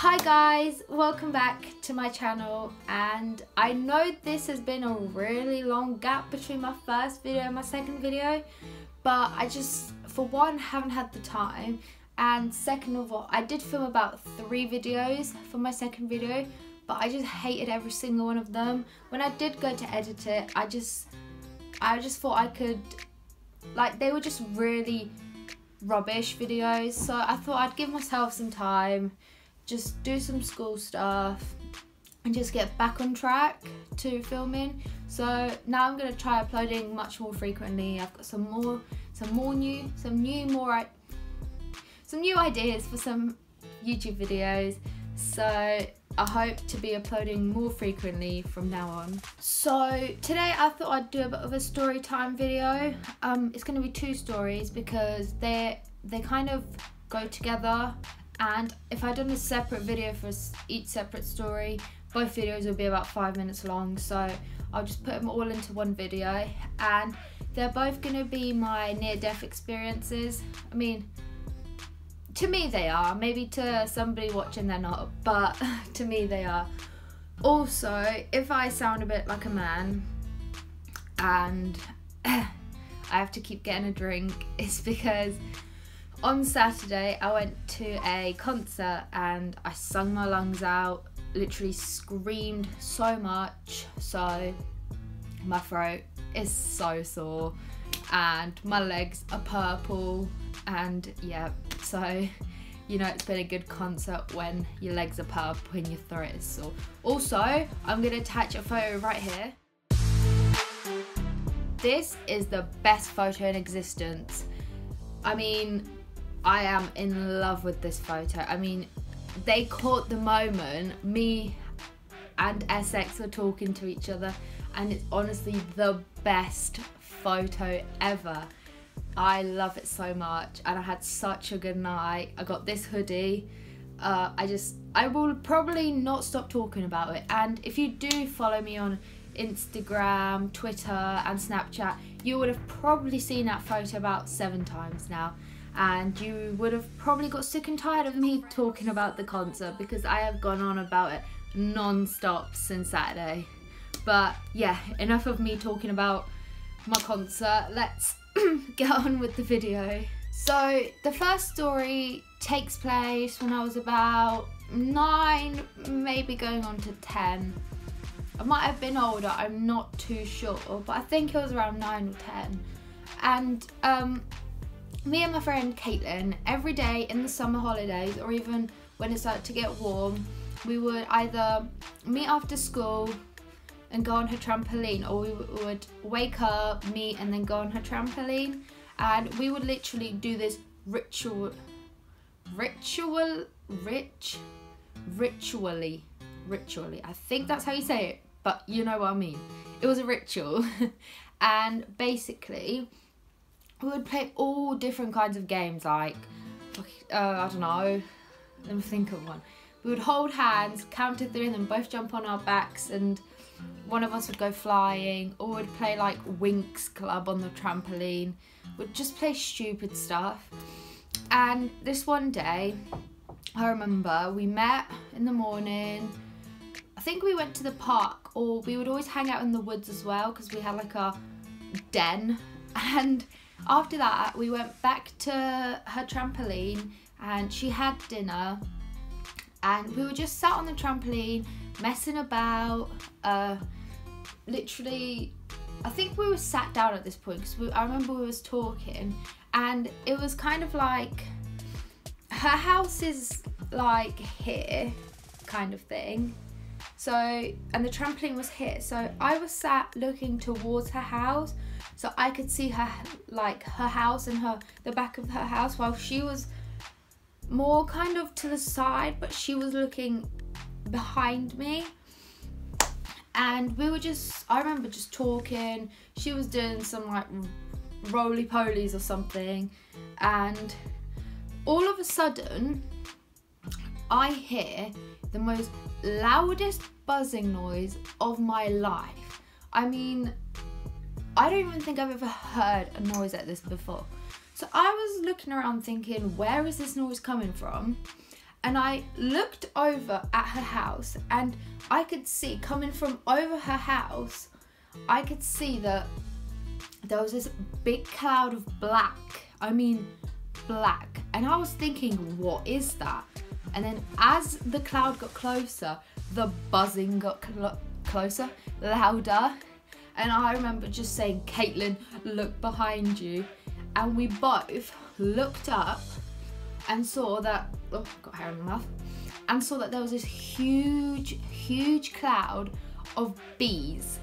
Hi guys, welcome back to my channel, and I know this has been a really long gap between my first video and my second video, but I just, for one, haven't had the time, and second of all, I did film about 3 videos for my second video, but I just hated every single one of them. When I did go to edit it, I just thought I could, like, they were just really rubbish videos, so I thought I'd give myself some time, just do some school stuff and just get back on track to filming. So now I'm gonna try uploading much more frequently. I've got some new ideas for some YouTube videos, so I hope to be uploading more frequently from now on. So today I thought I'd do a bit of a story time video. It's going to be 2 stories because they kind of go together, and if I'd done a separate video for each separate story, both videos would be about 5 minutes long, so I'll just put them all into one video, and they're both going to be my near-death experiences. I mean, to me they are, maybe to somebody watching they're not, but to me they are. Also, if I sound a bit like a man and I have to keep getting a drink, it's because on Saturday I went to a concert and I sung my lungs out, literally screamed so much, so my throat is so sore and my legs are purple, and yeah, so you know it's been a good concert when your legs are purple and your throat is sore. Also, I'm going to attach a photo right here. This is the best photo in existence. I mean, I am in love with this photo. I mean, they caught the moment me and Essex were talking to each other, and it's honestly the best photo ever. I love it so much, and I had such a good night. I got this hoodie. I will probably not stop talking about it, and if you do follow me on Instagram, Twitter and Snapchat, you would have probably seen that photo about 7 times now, and you would have probably got sick and tired of me talking about the concert because I have gone on about it non-stop since Saturday. But yeah, enough of me talking about my concert, let's get on with the video. So the first story takes place when I was about 9, maybe going on to 10. I might have been older, I'm not too sure, but I think it was around 9 or 10. And me and my friend Caitlin, every day in the summer holidays, or even when it started to get warm, we would either meet after school and go on her trampoline, or we would wake up, meet, and then go on her trampoline, and we would literally do this ritually, I think that's how you say it, but you know what I mean. It was a ritual. And basically we would play all different kinds of games, like I don't know, let me think of one. We would hold hands, count to 3, and then both jump on our backs, and one of us would go flying, or would play like Winx Club on the trampoline. We'd just play stupid stuff. And this one day, I remember we met in the morning. I think we went to the park, or we would always hang out in the woods as well because we had like a den. And after that, we went back to her trampoline and she had dinner. And we were just sat on the trampoline, messing about. Literally, I think we were sat down at this point because I remember we was talking, and it was kind of like, her house is like here, kind of thing. So, and the trampoline was here. So I was sat looking towards her house, so I could see her, like her house and the back of her house, while she was more kind of to the side, but she was looking behind me. And we were just, I remember just talking. She was doing some like roly-polies or something, and all of a sudden I hear the most loudest buzzing noise of my life. I mean, I don't even think I've ever heard a noise like this before. So I was looking around thinking, where is this noise coming from? and I looked over at her house, and I could see coming from over her house, I could see that there was this big cloud of black. I mean black. And I was thinking, what is that? And then as the cloud got closer, the buzzing got closer, louder. And I remember just saying, Caitlin, look behind you. And we both looked up and saw that, oh, got hair in my mouth, and saw that there was this huge cloud of bees.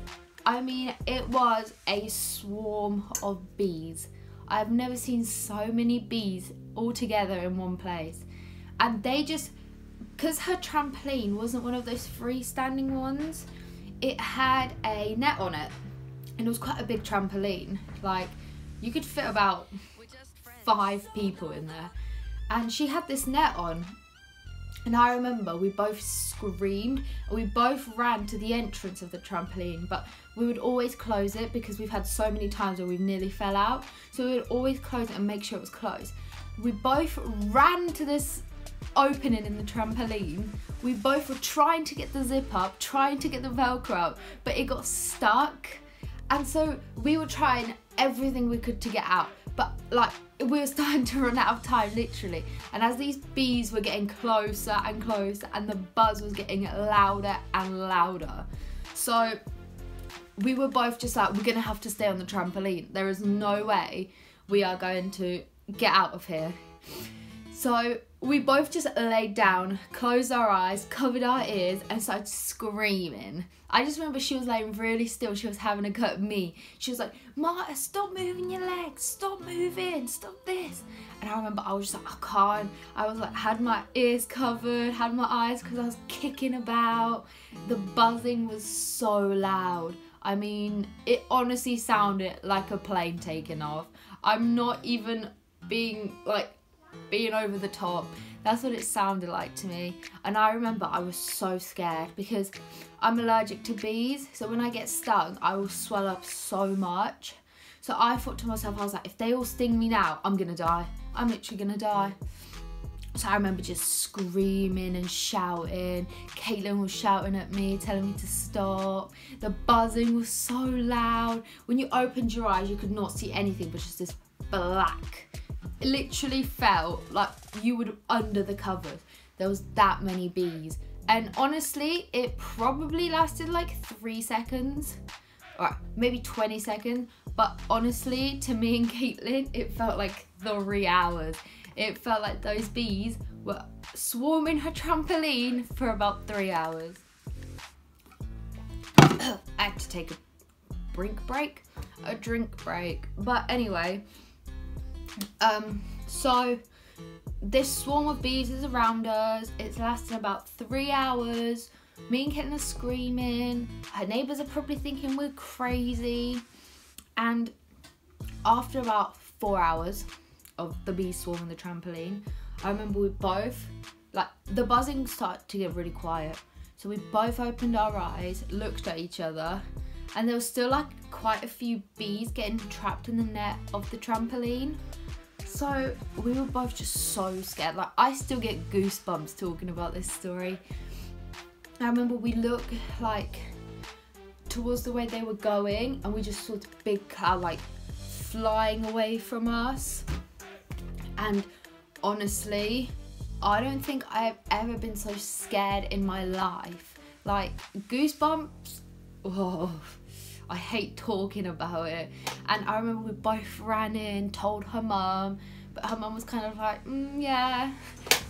I mean, it was a swarm of bees. I've never seen so many bees all together in one place. And they just, because her trampoline wasn't one of those freestanding ones, it had a net on it. And it was quite a big trampoline. Like, you could fit about 5 people in there. And she had this net on. And I remember we both screamed and we both ran to the entrance of the trampoline, but we would always close it because we've had so many times where we've nearly fell out. So we would always close it and make sure it was closed. We both ran to this opening in the trampoline. We both were trying to get the zip up, trying to get the Velcro out, but it got stuck. And so we were trying everything we could to get out. But like, we were starting to run out of time, literally. And as these bees were getting closer and closer and the buzz was getting louder and louder, so we were both just like, we're gonna have to stay on the trampoline. There is no way we are going to get out of here. So we both just laid down, closed our eyes, covered our ears and started screaming. I just remember she was laying really still. She was having a go at me. She was like, Marta, stop moving your legs, stop moving, stop this. And I remember I was just like, I can't. I was like, had my ears covered, had my eyes because I was kicking about. The buzzing was so loud. I mean, it honestly sounded like a plane taking off. I'm not even being over the top. That's what it sounded like to me. And I remember I was so scared because I'm allergic to bees. So when I get stung, I will swell up so much. So I thought to myself, I was like, if they all sting me now, I'm gonna die. I'm literally gonna die. So I remember just screaming and shouting. Caitlin was shouting at me, telling me to stop. The buzzing was so loud. When you opened your eyes, you could not see anything but just this black. It literally felt like you were under the covers. There was that many bees. And honestly, it probably lasted like 3 seconds. Or maybe 20 seconds. But honestly, to me and Caitlin, it felt like 3 hours. It felt like those bees were swarming her trampoline for about 3 hours. I had to take a drink break. But anyway, so this swarm of bees is around us. It's lasted about 3 hours. Me and Caitlin are screaming. Her neighbours are probably thinking we're crazy. And after about 4 hours of the bees swarming the trampoline, I remember we both, like, the buzzing started to get really quiet. So we both opened our eyes, looked at each other, and there was still like quite a few bees getting trapped in the net of the trampoline. So we were both just so scared. Like, I still get goosebumps talking about this story. I remember we looked like towards the way they were going and we just saw the big cloud like flying away from us. And honestly, I don't think I've ever been so scared in my life. Like, goosebumps, oh, I hate talking about it. And I remember we both ran in, told her mum, but her mum was kind of like, yeah.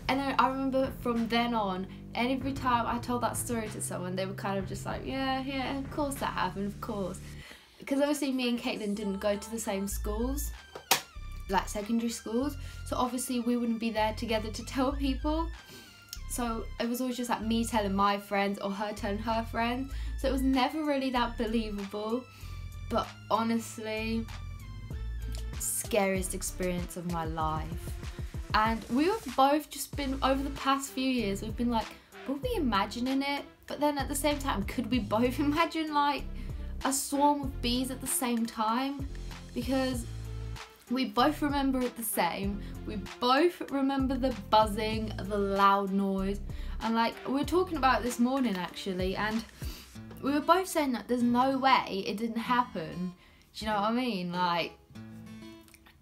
And then I remember from then on, every time I told that story to someone, they were kind of just like, yeah, of course that happened, of course. Because obviously me and Caitlin didn't go to the same schools, like secondary schools, so obviously we wouldn't be there together to tell people. So it was always just like me telling my friends or her telling her friends. So it was never really that believable. But honestly, scariest experience of my life. And we've both just been, over the past few years, we've been like, were we imagining it? But then at the same time, could we both imagine like a swarm of bees at the same time? Because We both remember it the same. We both remember the buzzing, the loud noise. And like, we were talking about it this morning actually, and we were both saying that there's no way it didn't happen. Do you know what I mean? Like,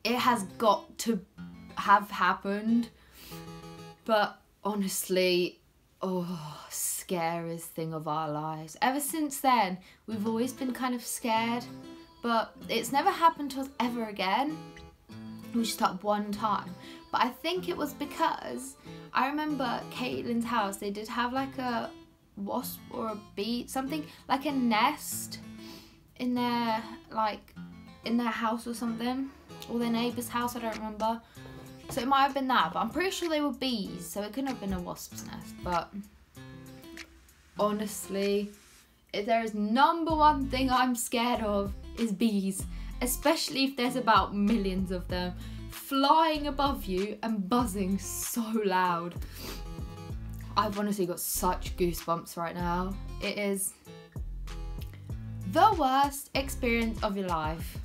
it has got to have happened. But honestly, oh, scariest thing of our lives. Ever since then, we've always been kind of scared, but it's never happened to us ever again. It was just that one time. But I think it was because I remember Caitlin's house, they did have like a wasp or a bee, something like a nest in their house or something, or their neighbour's house, I don't remember. So it might have been that, but I'm pretty sure they were bees, so it couldn't have been a wasp's nest. But honestly, if there is number one thing I'm scared of, is bees. Especially if there's about millions of them flying above you and buzzing so loud. I've honestly got such goosebumps right now. It is the worst experience of your life.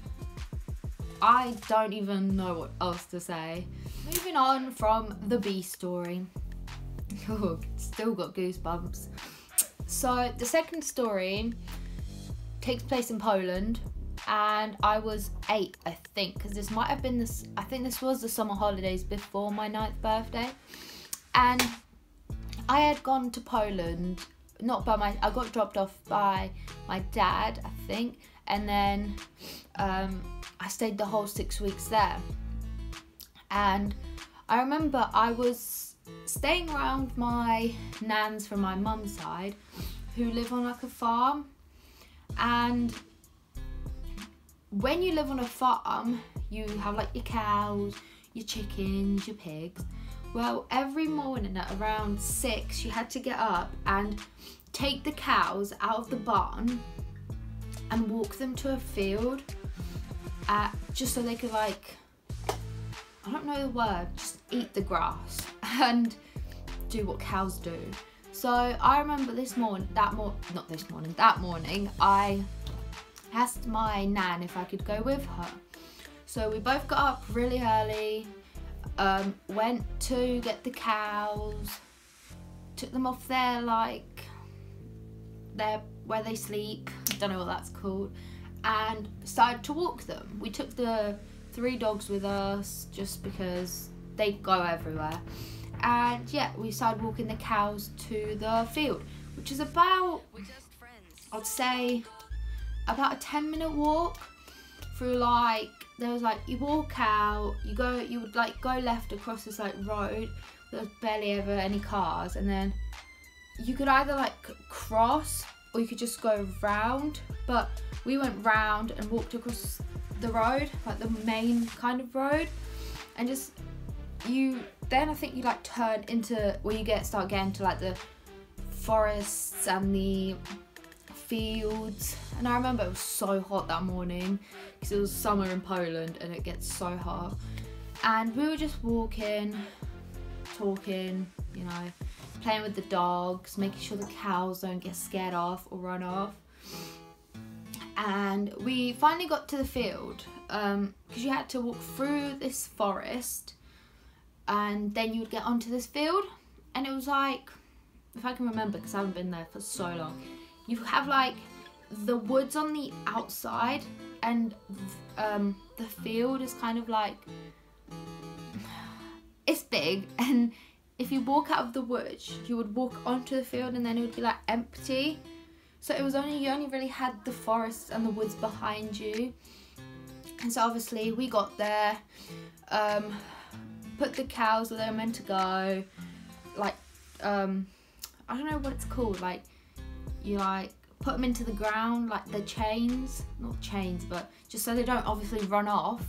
I don't even know what else to say. Moving on from the bee story. Oh, still got goosebumps. So the second story takes place in Poland, and I was 8, I think, because this might have been this. I think this was the summer holidays before my 9th birthday, and I had gone to Poland. I got dropped off by my dad, I think, and then I stayed the whole 6 weeks there. And I remember I was staying around my nans from my mum's side, who live on like a farm. And when you live on a farm, you have like your cows, your chickens, your pigs. Well, every morning at around 6, you had to get up and take the cows out of the barn and walk them to a field, just so they could, like, I don't know the word, just eat the grass and do what cows do. So I remember that morning, I asked my nan if I could go with her. So we both got up really early, went to get the cows, took them off where they sleep, I don't know what that's called, and started to walk them. We took the 3 dogs with us just because they go everywhere. And yeah, we started walking the cows to the field, which is about, I'd say, about a 10-minute walk through, like, there was like, you walk out, you would like go left across this like road, there's barely ever any cars, and then you could either like cross or you could just go round. But we went round and walked across the road, like the main kind of road, and just then I think you like turn into where you start getting to like the forests and the fields. And I remember it was so hot that morning because it was summer in Poland and it gets so hot, and we were just walking, talking, you know, playing with the dogs, making sure the cows don't get scared off or run off. And we finally got to the field, because you had to walk through this forest and then you would get onto this field. And it was like, if I can remember, because I haven't been there for so long, you have like the woods on the outside, and the field is kind of like, it's big, and if you walk out of the woods, you would walk onto the field and then it would be like empty. So it was you only really had the forest and the woods behind you. And so obviously we got there, put the cows where they were meant to go, like, I don't know what it's called, like, you like put them into the ground, like the chains, not chains, but just so they don't obviously run off.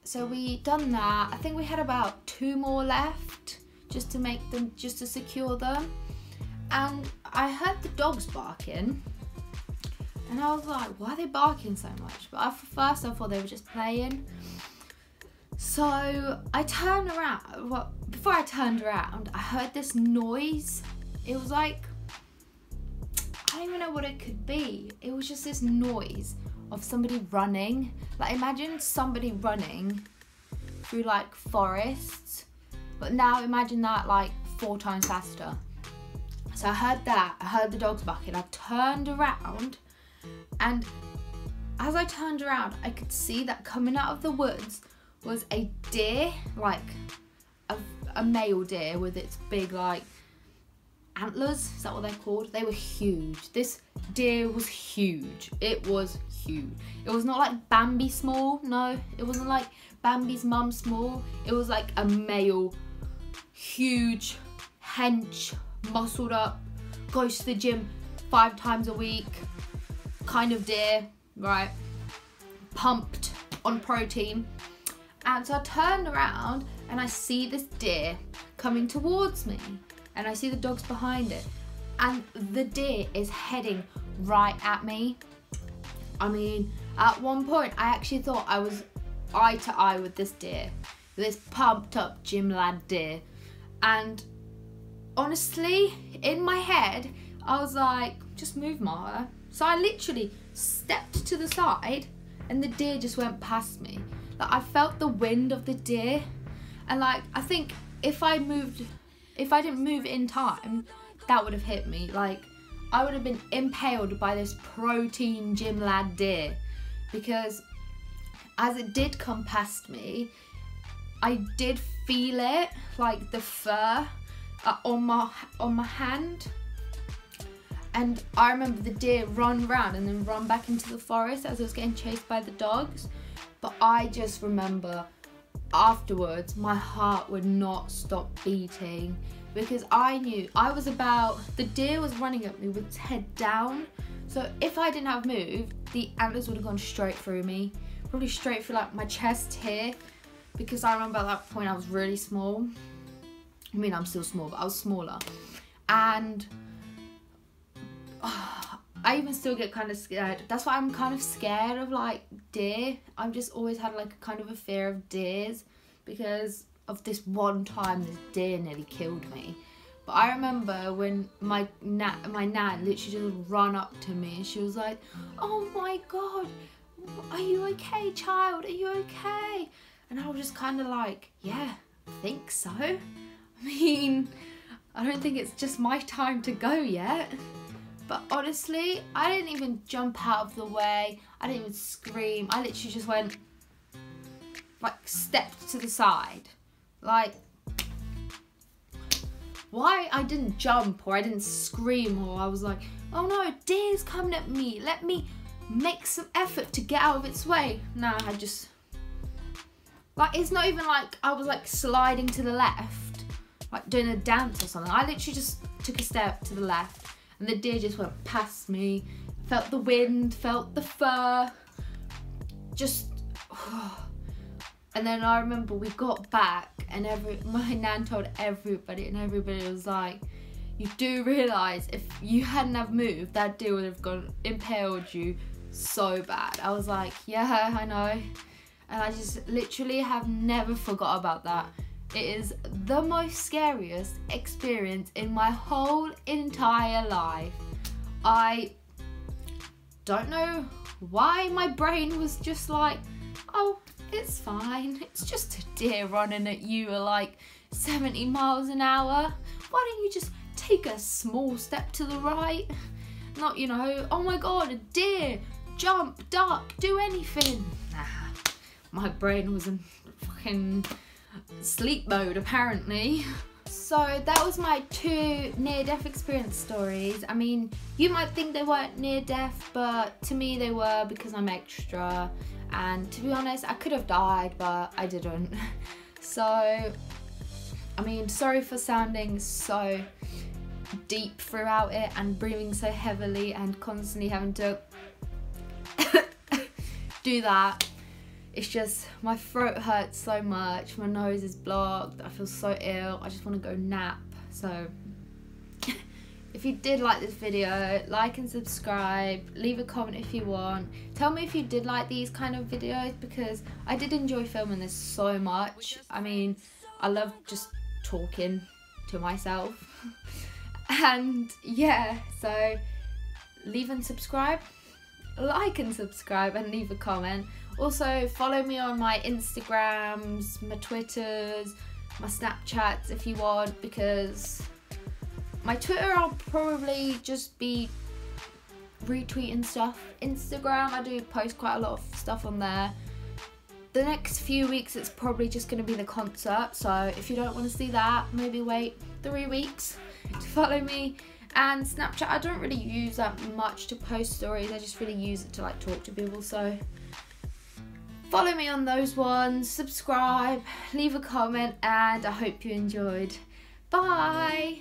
So we done that. I think we had about 2 more left just to secure them. And I heard the dogs barking, and I was like, why are they barking so much? But at first I thought they were just playing. So I turned around, well, before I turned around, I heard this noise. It was like, I don't even know what it could be. It was just this noise of somebody running. Like, imagine somebody running through like forests, but now imagine that like 4 times faster. So I heard that, I heard the dogs barking, I turned around, and as I turned around I could see that coming out of the woods was a deer, like a male deer with its big like antlers, is that what they're called? They were huge. This deer was huge. It was huge. It was not like Bambi small, no, it wasn't like Bambi's mum small. It was like a male, huge, hench, muscled up, goes to the gym 5 times a week kind of deer, right? Pumped on protein. And so I turned around and I see this deer coming towards me, and I see the dogs behind it, and the deer is heading right at me. I mean, at one point I actually thought I was eye to eye with this deer, this pumped up gym lad deer. And honestly, in my head I was like, just move, Mara. So I literally stepped to the side and the deer just went past me. Like, I felt the wind of the deer, and like, I think if I didn't move in time, that would have hit me. Like, I would have been impaled by this protein gym lad deer, because as it did come past me, I did feel it, like the fur on my hand. And I remember the deer run round and then run back into the forest as it was getting chased by the dogs. But I just remember afterwards my heart would not stop beating, because I knew the deer was running at me with its head down. So if I didn't have moved, the antlers would have gone straight through me, probably straight through like my chest here, because I remember at that point I was really small. I mean, I'm still small, but I was smaller. And I even still get kind of scared. That's why I'm kind of scared of like deer. I've just always had like a kind of a fear of deers, because of this one time this deer nearly killed me. But I remember when my nan literally just ran up to me and she was like, "Oh my God, are you okay, child? Are you okay?" And I was just kind of like, yeah, I think so. I mean, I don't think it's just my time to go yet. But honestly, I didn't even jump out of the way. I didn't even scream. I literally just went, like, stepped to the side. Like, why I didn't jump or I didn't scream, or I was like, oh no, a deer's coming at me. Let me make some effort to get out of its way. No, I just, like, it's not even like I was like sliding to the left, like doing a dance or something. I literally just took a step to the left. And the deer just went past me, felt the wind, felt the fur, just, and then I remember we got back and my nan told everybody, and everybody was like, you do realise if you hadn't have moved, that deer would have impaled you so bad. I was like, yeah, I know. And I just literally have never forgot about that. It is the most scariest experience in my whole entire life. I don't know why my brain was just like, oh, it's fine. It's just a deer running at you at like 70 miles an hour. Why don't you just take a small step to the right? Not, you know, oh my God, a deer, jump, duck, do anything. Nah, my brain was in fucking sleep mode apparently. So that was my 2 near-death experience stories. I mean, you might think they weren't near-death, but to me they were, because I'm extra, and to be honest, I could have died, but I didn't. So, I mean, sorry for sounding so deep throughout it and breathing so heavily and constantly having to do that. It's just, my throat hurts so much, my nose is blocked, I feel so ill, I just want to go nap. So, if you did like this video, like and subscribe, leave a comment if you want. Tell me if you did like these kind of videos, because I did enjoy filming this so much. I mean, I love just talking to myself. And yeah, so leave and subscribe. like and subscribe and leave a comment. Also follow me on my Instagrams, my Twitters, my Snapchats if you want, because my Twitter I'll probably just be retweeting stuff. Instagram I do post quite a lot of stuff on there. The next few weeks it's probably just going to be the concert, so if you don't want to see that, maybe wait 3 weeks to follow me. And Snapchat I don't really use that much to post stories, I just really use it to like talk to people, so follow me on those ones, subscribe, leave a comment, and I hope you enjoyed. Bye!